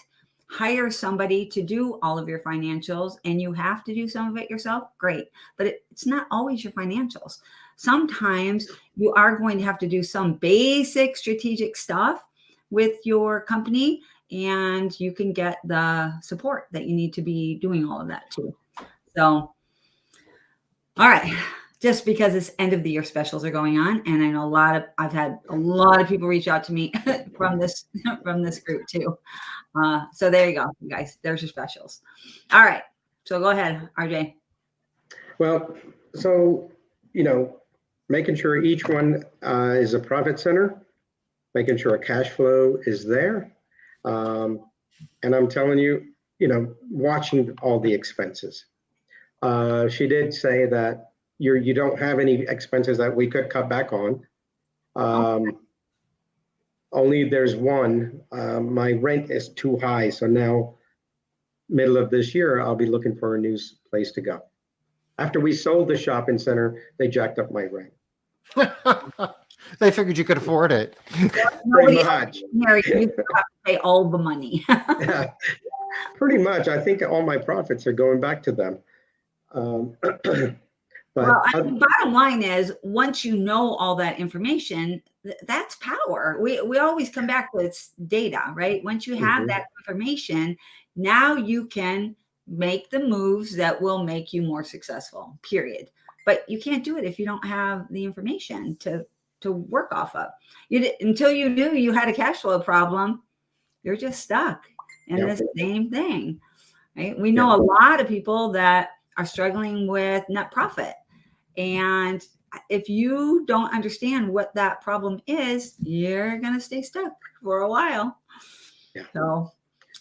hire somebody to do all of your financials and you have to do some of it yourself, great. But it's not always your financials. Sometimes you are going to have to do some basic strategic stuff with your company, and you can get the support that you need to be doing all of that too. So, all right. Just because it's end of the year specials are going on, and I know I've had a lot of people reach out to me from this group too. So there you go, guys. There's your specials. All right. So go ahead, RJ. Well, so, making sure each one is a profit center, making sure a cash flow is there. And I'm telling you, watching all the expenses. She did say that you don't have any expenses that we could cut back on. Only there's one. My rent is too high, so now middle of this year I'll be looking for a new place to go. After we sold the shopping center, they jacked up my rent. They figured you could afford it. Pretty much. You have to pay all the money. Yeah, pretty much. I think all my profits are going back to them. But Well, I mean, bottom line is, once you know all that information, that's power. We always come back with data, right? Once you have that information, now you can make the moves that will make you more successful, period. But you can't do it if you don't have the information to work off of. Until you knew you had a cash flow problem, you're just stuck in Yep. the same thing, right? We know a lot of people that are struggling with net profit. And if you don't understand what that problem is, you're going to stay stuck for a while. Yeah. So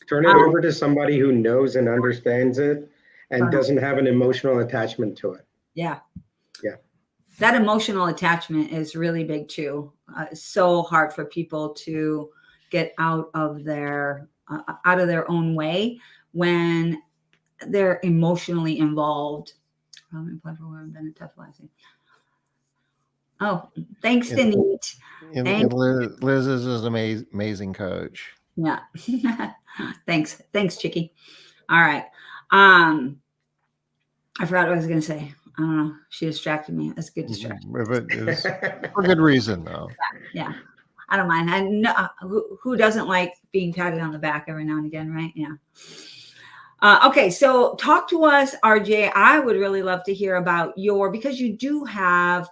turn it over to somebody who knows and understands it and doesn't have an emotional attachment to it. Yeah. Yeah. That emotional attachment is really big too. It's so hard for people to get out of their own way when they're emotionally involved. Oh, thanks, Denise. And Liz is an amazing coach. Yeah. Thanks, Chicky. All right. I forgot what I was going to say. I don't know. She distracted me. That's a good distraction. But it's for good reason, though. Yeah. I don't mind. I know who doesn't like being patted on the back every now and again, right? Yeah. Okay, so talk to us, RJ. I would really love to hear about because you do have,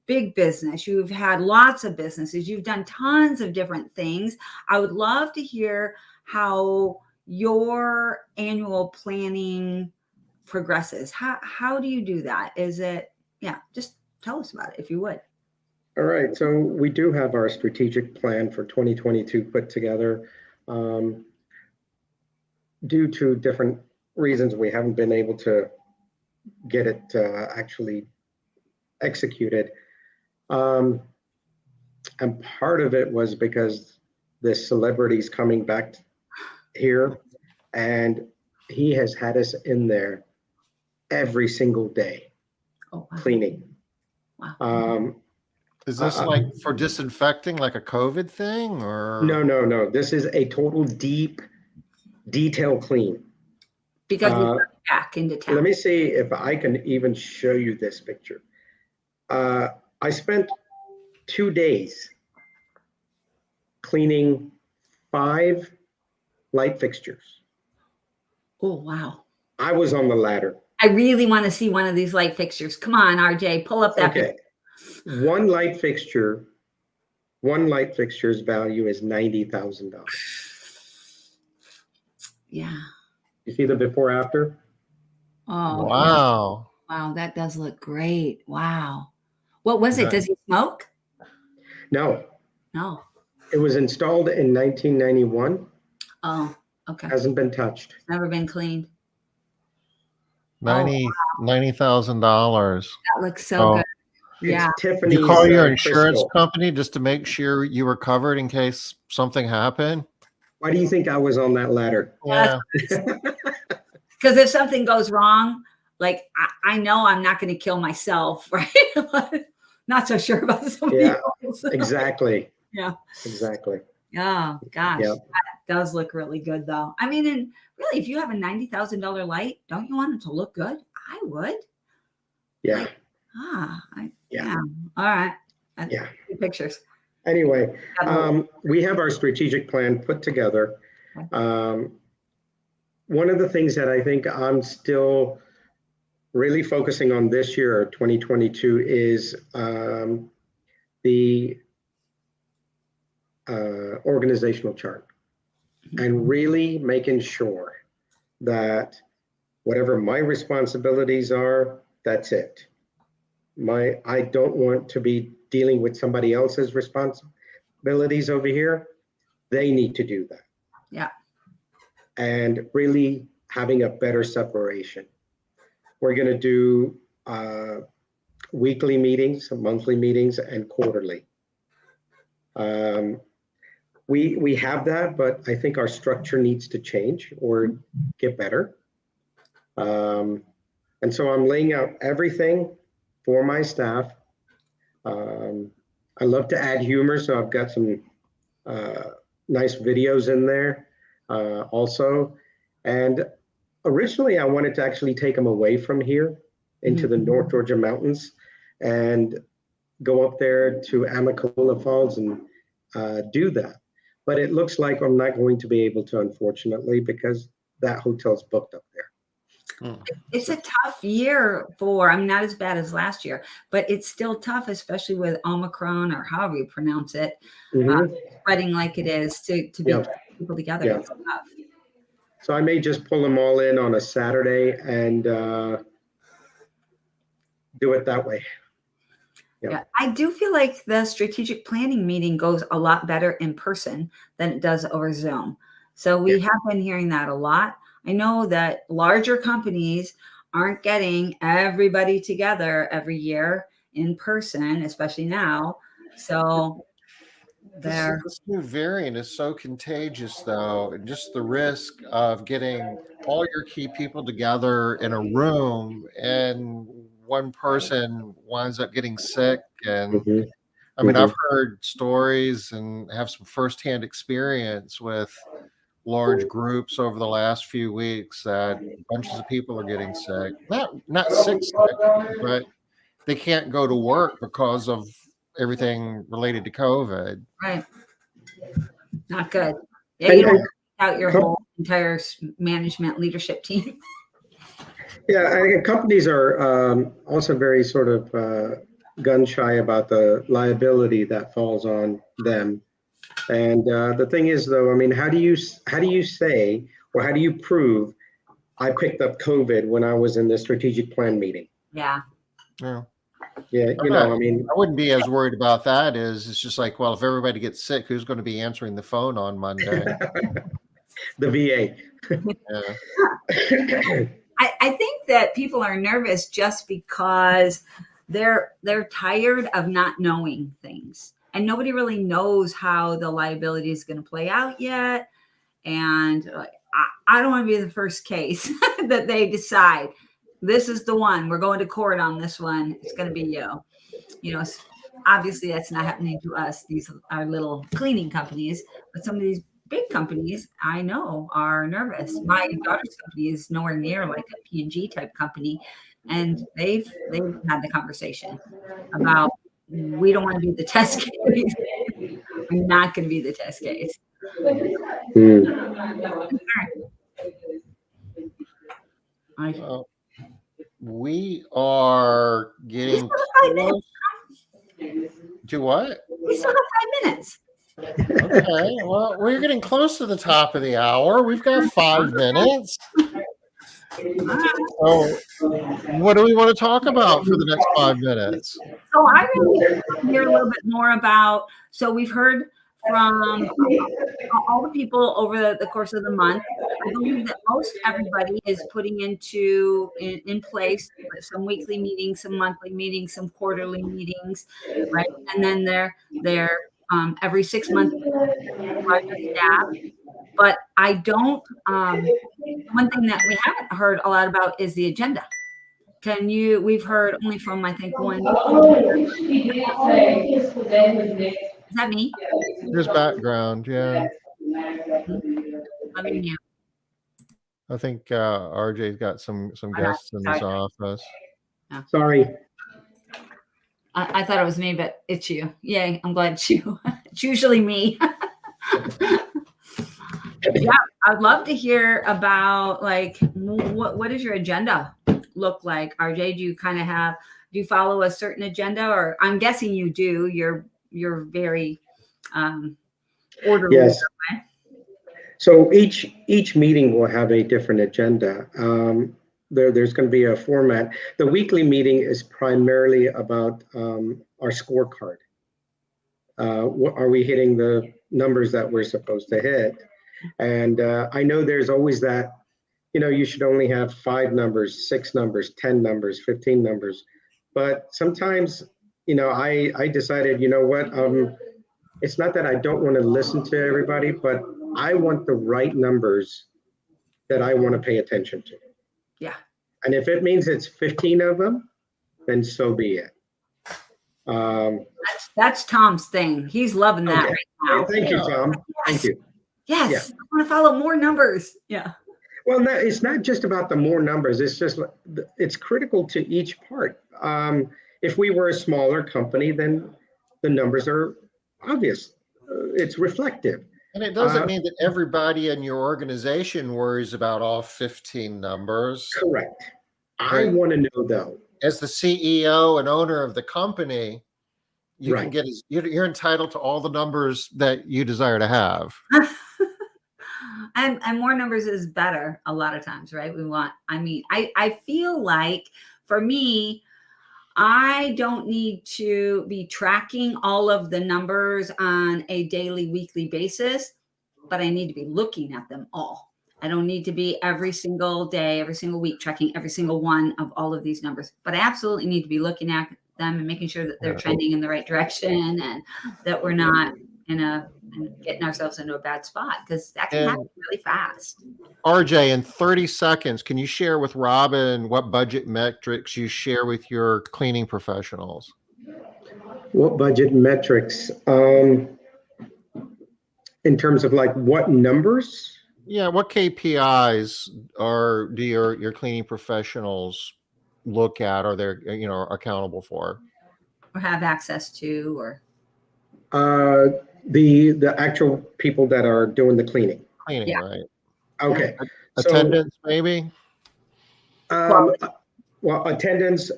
big business. You've had lots of businesses. You've done tons of different things. I would love to hear how your annual planning progresses. How do you do that? Is it, just tell us about it if you would. All right. So we do have our strategic plan for 2022 put together. Due to different reasons, we haven't been able to get it actually executed. And part of it was because this celebrity's coming back here, and he has had us in there every single day cleaning. Wow. Is this like for disinfecting, like a COVID thing, or? No. This is a total deep detail clean. Because you're back into town. Let me see if I can even show you this picture. I spent 2 days cleaning 5 light fixtures. Oh, wow. I was on the ladder. I really want to see one of these light fixtures. Come on, RJ, pull up that. Okay. One light fixture's value is $90,000. Yeah. You see the before after? Oh, wow. Yeah. Wow, that does look great. Wow. What was it? Does he smoke? No. No. It was installed in 1991. Oh, okay. Hasn't been touched. Never been cleaned. $90,000. That looks so good. Yeah. Tiffany's. You call your insurance crystal. company just to make sure you were covered in case something happened? Why do you think I was on that ladder? Yeah. Because if something goes wrong, like I know I'm not going to kill myself, right? Not so sure about somebody else. Exactly. Yeah. Exactly. Oh gosh, Yep. That does look really good though. I mean, and really, if you have a $90,000 light, don't you want it to look good? I would. Yeah. Yeah. All right. Yeah. Good pictures. Anyway, we have our strategic plan put together. One of the things that I think I'm still really focusing on this year, 2022, is the organizational chart, and really making sure that whatever my responsibilities are, that's it. I don't want to be dealing with somebody else's responsibilities over here. They need to do that. Yeah. And really having a better separation. We're going to do weekly meetings, monthly meetings, and quarterly. We have that, but I think our structure needs to change or get better. And so I'm laying out everything for my staff. I love to add humor, so I've got some nice videos in there also. And Originally, I wanted to actually take them away from here into the North Georgia mountains and go up there to Amacola Falls and do that. But it looks like I'm not going to be able to, unfortunately, because that hotel's booked up there. It's a tough year for, I mean, not as bad as last year, but it's still tough, especially with Omicron or however you pronounce it, spreading like it is to be people together. Yeah. It's tough. So I may just pull them all in on a Saturday and do it that way. Yeah, I do feel like the strategic planning meeting goes a lot better in person than it does over Zoom. So we have been hearing that a lot. I know that larger companies aren't getting everybody together every year in person, especially now. So This new variant is so contagious, though, and just the risk of getting all your key people together in a room and one person winds up getting sick. And I mean, I've heard stories and have some firsthand experience with large groups over the last few weeks that bunches of people are getting sick. Not sick, but they can't go to work because of everything related to COVID. right, not good. Yeah, you don't out your whole entire management leadership team. Yeah, companies are also very sort of gun shy about the liability that falls on them. And the thing is, though, I mean, how do you say, or how do you prove I picked up COVID when I was in the strategic plan meeting? Yeah. Yeah. Yeah, you know, I mean, I wouldn't be as worried about that. It's just like, well, if everybody gets sick, who's going to be answering the phone on Monday? the VA. Yeah. I think that people are nervous just because they're tired of not knowing things, and nobody really knows how the liability is going to play out yet. And I don't want to be the first case that they decide this is the one, we're going to court on this one. It's going to be you. You know, obviously that's not happening to us. These are little cleaning companies, but some of these big companies I know are nervous. My daughter's company is nowhere near like a P&G type company, and they've had the conversation about we don't want to be the test case. We're not going to be the test case. We are getting close to what? We still have 5 minutes. Okay, well, we're getting close to the top of the hour. We've got 5 minutes. So, what do we want to talk about for the next 5 minutes? So I really want to hear a little bit more about, so we've heard from all the people over the course of the month. I believe that most everybody is putting in place some weekly meetings, some monthly meetings, some quarterly meetings, right? And then they're every 6 months staff. But I don't. One thing that we haven't heard a lot about is the agenda. We've heard only from, I think, one. Is that me? There's background, yeah. Let me mute. I think RJ's got some guests in his office. Sorry. I thought it was me, but it's you. Yay, I'm glad it's you. It's usually me. Yeah, I'd love to hear about like what does your agenda look like, RJ? Do you follow a certain agenda, or I'm guessing you do. You're very orderly. Yes. So each meeting will have a different agenda. There's going to be a format. The weekly meeting is primarily about our scorecard. Are we hitting the numbers that we're supposed to hit? And I know there's always that, you should only have 5 numbers, 6 numbers, 10 numbers, 15 numbers. But sometimes, I decided, what, it's not that I don't want to listen to everybody, but I want the right numbers that I want to pay attention to. Yeah. And if it means it's 15 of them, then so be it. That's Tom's thing. He's loving that right now. Thank you, Tom. Yes. Thank you. Yes. Yeah. I want to follow more numbers. Yeah. Well, no, it's not just about the more numbers. It's just it's critical to each part. If we were a smaller company, then the numbers are obvious. It's reflective. And it doesn't mean that everybody in your organization worries about all 15 numbers. Correct. I But want to know though. as the CEO and owner of the company, you can Right. get you're entitled to all the numbers that you desire to have. And more numbers is better a lot of times, right? I feel like for me, I don't need to be tracking all of the numbers on a daily, weekly basis, but I need to be looking at them all. I don't need to be every single day, every single week tracking every single one of all of these numbers, but I absolutely need to be looking at them and making sure that they're trending in the right direction and that we're not getting ourselves into a bad spot, because that can happen really fast. RJ, in 30 seconds, can you share with Robin what budget metrics you share with your cleaning professionals? What budget metrics? In terms of like what numbers? Yeah, what KPIs do your cleaning professionals look at, or they're accountable for, Or have access to, or The actual people that are doing the cleaning. cleaning, Yeah. right? Okay. Attendance, maybe. Well, attendance,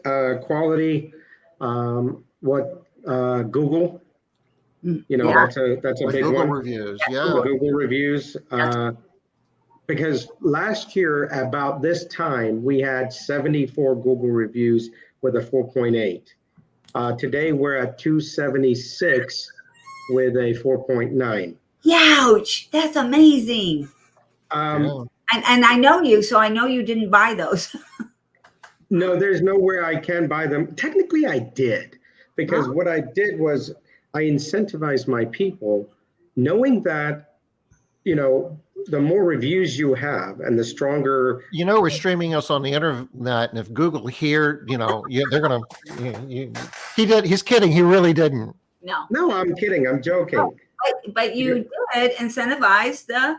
quality, Google. Yeah. That's a Like big Google one. reviews, The yeah. Google reviews. Because last year about this time we had 74 Google reviews with a 4.8. Today we're at 276 with a 4.9. Ouch, that's amazing. Yeah. And I know you, so I know you didn't buy those. No, there's nowhere I can buy them. Technically, I did, because what I did was I incentivized my people, knowing that, the more reviews you have and the stronger. We're streaming us on the internet, and if Google they're gonna. He's kidding. He really didn't. No, I'm kidding. I'm joking. But you did incentivize the.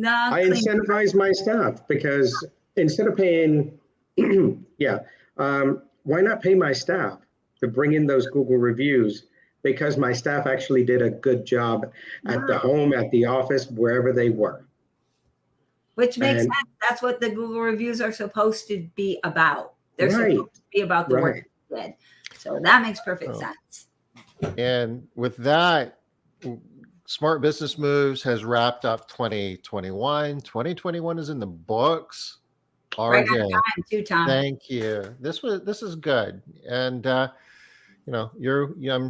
I incentivize my staff because instead of paying, why not pay my staff to bring in those Google reviews? Because my staff actually did a good job at the home, at the office, wherever they were. Which makes sense. That's what the Google reviews are supposed to be about. They're supposed to be about the work you did. So that makes perfect sense. And with that, Smart Business Moves has wrapped up 2021. 2021 is in the books. Right RJ, on time, too, Tom. thank you. This is good, and I'm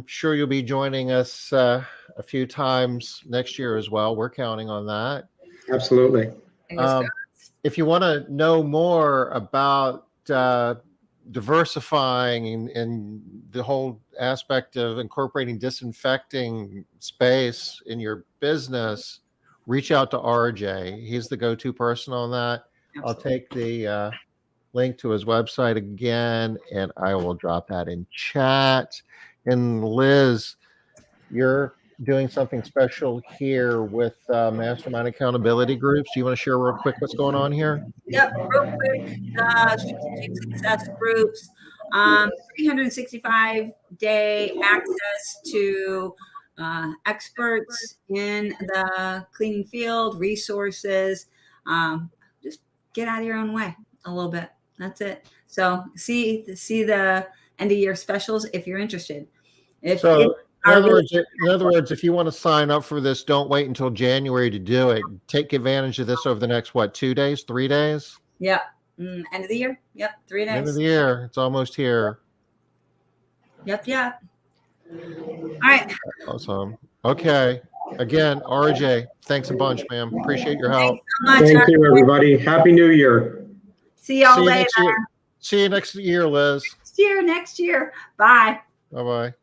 sure you'll be joining us a few times next year as well. We're counting on that. Absolutely. If you want to know more about diversifying and the whole aspect of incorporating disinfecting space in your business, reach out to RJ. He's the go-to person on that. Absolutely. I'll take the link to his website again, and I will drop that in chat. And Liz, you're doing something special here with Mastermind Accountability Groups. Do you want to share real quick what's going on here? Yep, real quick. Strategic Success Groups, 365-day access to experts in the cleaning field, resources. Just get out of your own way a little bit. That's it. So see the end of year specials if you're interested. In other words, if you want to sign up for this, don't wait until January to do it. Take advantage of this over the next, 2 days, 3 days? Yeah. End of the year. Yep. 3 days. End of the year. It's almost here. Yep. All right. Awesome. Okay. Again, RJ, thanks a bunch, man. Appreciate your help. Thanks so much. Thank you, everybody. Happy New Year. See y'all later. See you next year, Liz. Next year. Bye. Bye-bye.